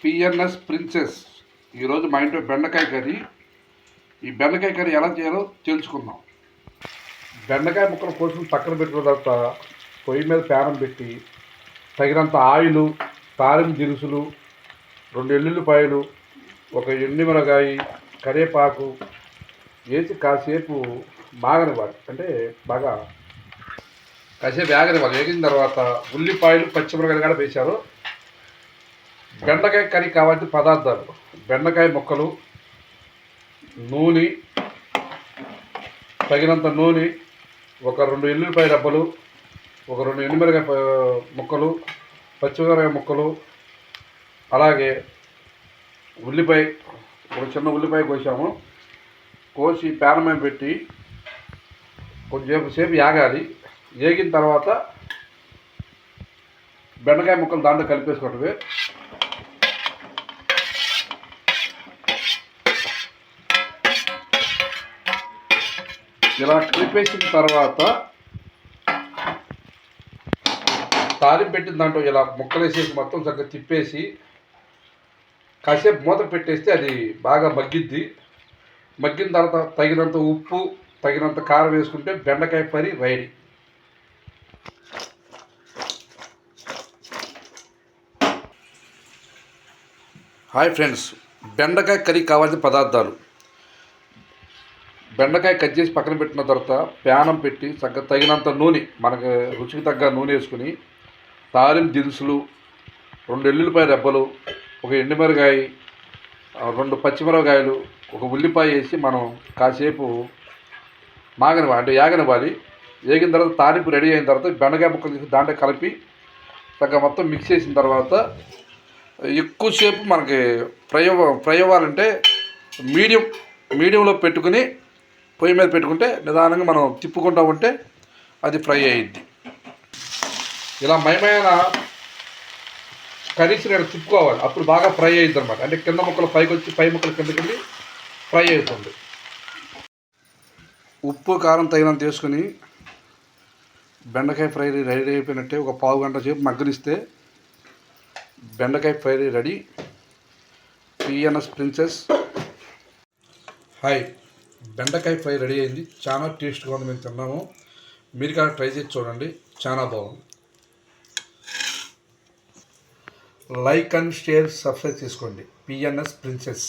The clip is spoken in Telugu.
PNS princess. ఈరోజు మా ఇంట్లో బెండకాయ కర్రీ. ఈ బెండకాయ కర్రీ ఎలా చేయాలో తెలుసుకుందాం. బెండకాయ ముక్కలు కోసుకుని పక్కన పెట్టుకున్న తర్వాత పొయ్యి మీద ప్యానం పెట్టి తగినంత ఆయిలు, తాలింపు దినుసులు, 2 ఎల్లుల్లిపాయలు, ఒక ఎండుమిరపకాయ, కరివేపాకు వేసి కాసేపు బాగనివ్వాలి. అంటే బాగా కాసేపు వేగనివ్వాలి. వేగిన తర్వాత ఉల్లిపాయలు, పచ్చిమిరపకాయలు కూడా వేశారు. బెండకాయ కర్రీ కావాల్సిన పదార్థాలు: బెండకాయ ముక్కలు, నూనె, తగినంత నూనె, ఒక 2 ఎల్లుల్లిపాయ రబ్బలు, ఒక 2 ఎండుమిరపకాయ ముక్కలు, పచ్చిమిరపకాయ ముక్కలు, అలాగే ఉల్లిపాయ, ఒక చిన్న ఉల్లిపాయ కోసాము. కోసి ప్యాన్ మీద పెట్టి కొంచెంసేపు యాగాలి. వేగిన తర్వాత బెండకాయ ముక్కలు దాంట్లో కలిపేసుకోవటమే. ఇలా కలిపేసిన తర్వాత తాలింపు పెట్టిన దాంట్లో ఇలా ముక్కలు వేసేసి మొత్తం చక్కగా తిప్పేసి కాసేపు మూత పెట్టేస్తే అది బాగా మగ్గిద్ది. మగ్గిన తర్వాత తగినంత ఉప్పు, తగినంత కారం వేసుకుంటే బెండకాయ కర్రీ రెడీ. హాయ్ ఫ్రెండ్స్, బెండకాయ కర్రీ కావాల్సిన పదార్థాలు: బెండకాయ కట్ చేసి పక్కన పెట్టిన తర్వాత ప్యానం పెట్టి చక్కగా తగినంత నూనె, మనకు రుచికి తగ్గ నూనె వేసుకుని తాలింపు దినుసులు, 2 ఎల్లుల్లిపాయ రెబ్బలు, ఒక ఎండుమిరపకాయ, 2 పచ్చిమిరపకాయలు, ఒక ఉల్లిపాయ వేసి మనం కాసేపు మాగనివ్వాలి, అంటే యాగనివ్వాలి. వేగిన తర్వాత తాలింపు రెడీ అయిన తర్వాత బెండకాయ ముక్కలు తీసి దాంట్లో కలిపి చక్కగా మొత్తం మిక్స్ చేసిన తర్వాత ఎక్కువసేపు మనకి ఫ్రై అవ్వాలంటే మీడియంలో పెట్టుకుని పొయ్యి మీద పెట్టుకుంటే నిదానంగా మనం తిప్పుకుంటూ ఉంటే అది ఫ్రై అయ్యిద్ది. ఇలా మయమైన కర్రీస్ నేను తిప్పుకోవాలి, అప్పుడు బాగా ఫ్రై అయ్యిద్ది అనమాట. అంటే కింద ముక్కలు పైకి వచ్చి పై ముక్కలు కిందకి వెళ్ళి ఫ్రై అవుతుంది. ఉప్పు కారం తగినంత వేసుకుని బెండకాయ ఫ్రై రెడీ అయిపోయినట్టే ఒక పావు గంట సేపు మగ్గనిస్తే బెండకాయ fry ready. PNS princess. Hi, బెండకాయ ఫ్రై రెడీ అయింది. చాలా టేస్ట్గా ఉంది. మేము తిన్నాము. మీరు కూడా ట్రై చేసి చూడండి, చాలా బాగుంది. లైక్ అండ్ షేర్, సబ్స్క్రైబ్ చేసుకోండి. PNS princess.